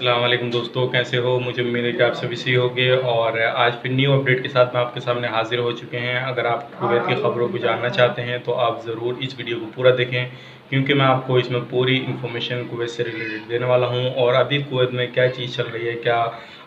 अस्सलाम वालेकुम दोस्तों, कैसे हो? मुझे उम्मीद है कि आप सभी सही होंगे और आज फिर न्यू अपडेट के साथ मैं आपके सामने हाजिर हो चुके हैं। अगर आप कुवैत की ख़बरों को जानना चाहते हैं तो आप ज़रूर इस वीडियो को पूरा देखें, क्योंकि मैं आपको इसमें पूरी इन्फॉर्मेशन कुवैत से रिलेटेड देने वाला हूं और अभी कुवैत में क्या चीज़ चल रही है, क्या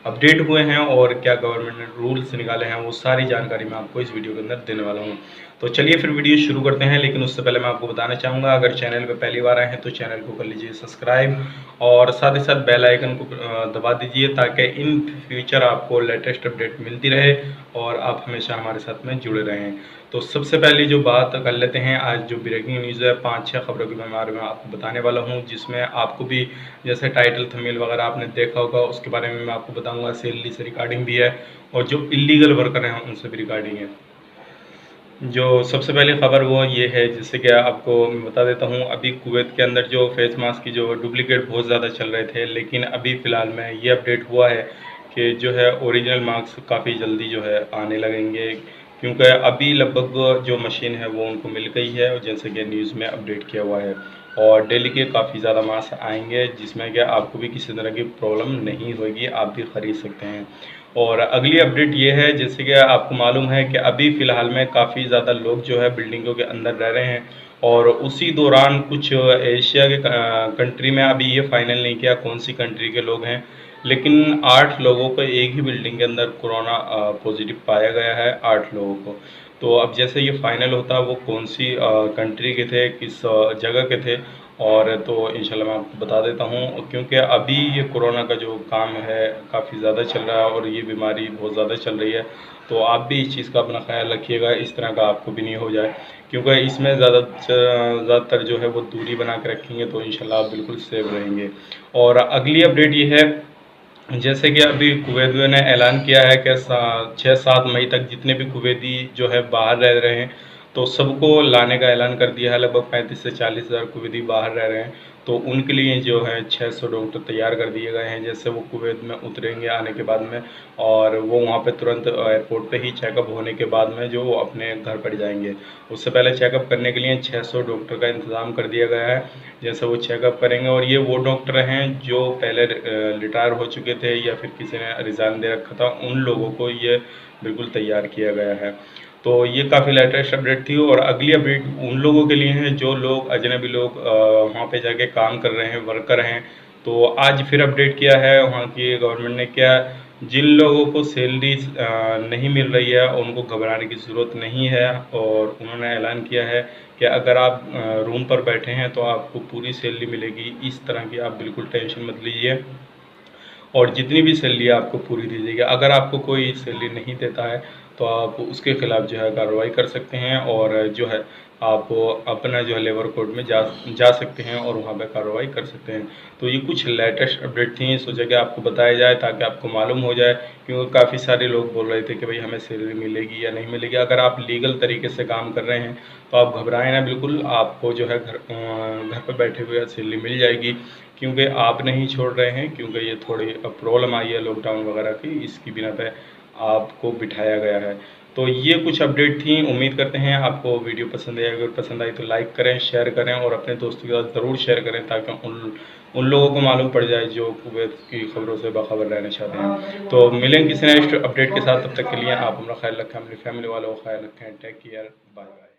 अपडेट हुए हैं और क्या गवर्नमेंट ने रूल्स निकाले हैं, वो सारी जानकारी मैं आपको इस वीडियो के अंदर देने वाला हूँ। तो चलिए फिर वीडियो शुरू करते हैं, लेकिन उससे पहले मैं आपको बताना चाहूँगा, अगर चैनल पर पहली बार आए हैं तो चैनल को कर लीजिए सब्सक्राइब और साथ ही साथ बेल आइकन को दबा दीजिए ताकि इन फ्यूचर आपको लेटेस्ट अपडेट मिलती रहे और आप हमेशा हमारे साथ में जुड़े रहें। तो सबसे पहले जो बात कर लेते हैं, आज जो ब्रेकिंग न्यूज़ है 5-6 खबरों के बारे में आपको बताने वाला हूं, जिसमें आपको भी जैसे टाइटल थंबनेल वगैरह आपने देखा होगा उसके बारे में मैं आपको बताऊंगा। सैलरी से रिगार्डिंग भी है और जो इलीगल वर्कर हैं उनसे भी रिगार्डिंग है। जो सबसे पहली खबर वो ये है, जिससे कि आपको मैं बता देता हूँ, अभी कुवैत के अंदर जो फेस मास्क की जो डुप्लीकेट बहुत ज़्यादा चल रहे थे, लेकिन अभी फ़िलहाल में ये अपडेट हुआ है कि जो है ओरिजिनल मास्क काफ़ी जल्दी जो है आने लगेंगे, क्योंकि अभी लगभग जो मशीन है वो उनको मिल गई है और जैसे कि न्यूज़ में अपडेट किया हुआ है और डेली के काफ़ी ज़्यादा मास्क आएंगे, जिसमें कि आपको भी किसी तरह की प्रॉब्लम नहीं होगी, आप भी ख़रीद सकते हैं। और अगली अपडेट ये है, जैसे कि आपको मालूम है कि अभी फ़िलहाल में काफ़ी ज़्यादा लोग जो है बिल्डिंगों के अंदर रह रहे हैं और उसी दौरान कुछ एशिया के कंट्री में अभी ये फाइनल नहीं किया कौन सी कंट्री के लोग हैं, लेकिन 8 लोगों को एक ही बिल्डिंग के अंदर कोरोना पॉजिटिव पाया गया है, 8 लोगों को। तो अब जैसे ये फाइनल होता वो कौन सी कंट्री के थे, किस जगह के थे, और तो इंशाल्लाह मैं आपको बता देता हूँ, क्योंकि अभी ये कोरोना का जो काम है काफ़ी ज़्यादा चल रहा है और ये बीमारी बहुत ज़्यादा चल रही है। तो आप भी इस चीज़ का अपना ख्याल रखिएगा, इस तरह का आपको भी नहीं हो जाए, क्योंकि इसमें ज़्यादातर जो है वो दूरी बना के रखेंगे तो इंशाल्लाह आप बिल्कुल सेफ रहेंगे। और अगली अपडेट ये है, जैसे कि अभी कुवैत ने ऐलान किया है कि 6-7 मई तक जितने भी कुवैती जो है बाहर रह रहे हैं तो सबको लाने का ऐलान कर दिया है। लगभग 35 से 40 हज़ार कुवैती बाहर रह रहे हैं, तो उनके लिए जो है 600 डॉक्टर तैयार कर दिए गए हैं। जैसे वो कुवैत में उतरेंगे आने के बाद में और वो वहाँ पे तुरंत एयरपोर्ट पे ही चेकअप होने के बाद में जो वो अपने घर पर जाएंगे, उससे पहले चेकअप करने के लिए 600 डॉक्टर का इंतज़ाम कर दिया गया है। जैसे वो चेकअप करेंगे और ये वो डॉक्टर हैं जो पहले रिटायर हो चुके थे या फिर किसी ने रिज़ाइन दे रखा था, उन लोगों को ये बिल्कुल तैयार किया गया है। तो ये काफ़ी लेटेस्ट अपडेट थी और अगली अपडेट उन लोगों के लिए है जो लोग अजनबी लोग वहाँ पे जाके काम कर रहे हैं, वर्कर हैं। तो आज फिर अपडेट किया है वहाँ की गवर्नमेंट ने, क्या जिन लोगों को सैलरी नहीं मिल रही है उनको घबराने की ज़रूरत नहीं है और उन्होंने ऐलान किया है कि अगर आप रूम पर बैठे हैं तो आपको पूरी सैलरी मिलेगी। इस तरह की आप बिल्कुल टेंशन मत लीजिए और जितनी भी सैलरी आपको पूरी दी जाएगी। अगर आपको कोई सैलरी नहीं देता है तो आप उसके खिलाफ जो है कार्रवाई कर सकते हैं और जो है आप अपना जो है लेबर कोर्ट में जा सकते हैं और वहाँ पे कार्रवाई कर सकते हैं। तो ये कुछ लेटेस्ट अपडेट थी, सोचा कि आपको बताया जाए ताकि आपको मालूम हो जाए, क्योंकि काफ़ी सारे लोग बोल रहे थे कि भाई हमें सैलरी मिलेगी या नहीं मिलेगी। अगर आप लीगल तरीके से काम कर रहे हैं तो आप घबराएं ना, बिल्कुल आपको जो है घर पर बैठे हुए सैलरी मिल जाएगी, क्योंकि आप नहीं छोड़ रहे हैं, क्योंकि ये थोड़ी प्रॉब्लम आई है लॉकडाउन वगैरह की, इसकी बिना पे आपको बिठाया गया है। तो ये कुछ अपडेट थी, उम्मीद करते हैं आपको वीडियो पसंद आई। अगर पसंद आई तो लाइक करें, शेयर करें और अपने दोस्तों के साथ ज़रूर शेयर करें ताकि उन लोगों को मालूम पड़ जाए जो कुवैत की खबरों से बाखबर रहना चाहते हैं। तो मिलेंगे किसी नेक्स्ट अपडेट के साथ, तब तक के लिए आप अपना ख्याल रखें, अपनी फैमिली वालों का ख्याल रखें। Take care, bye bye.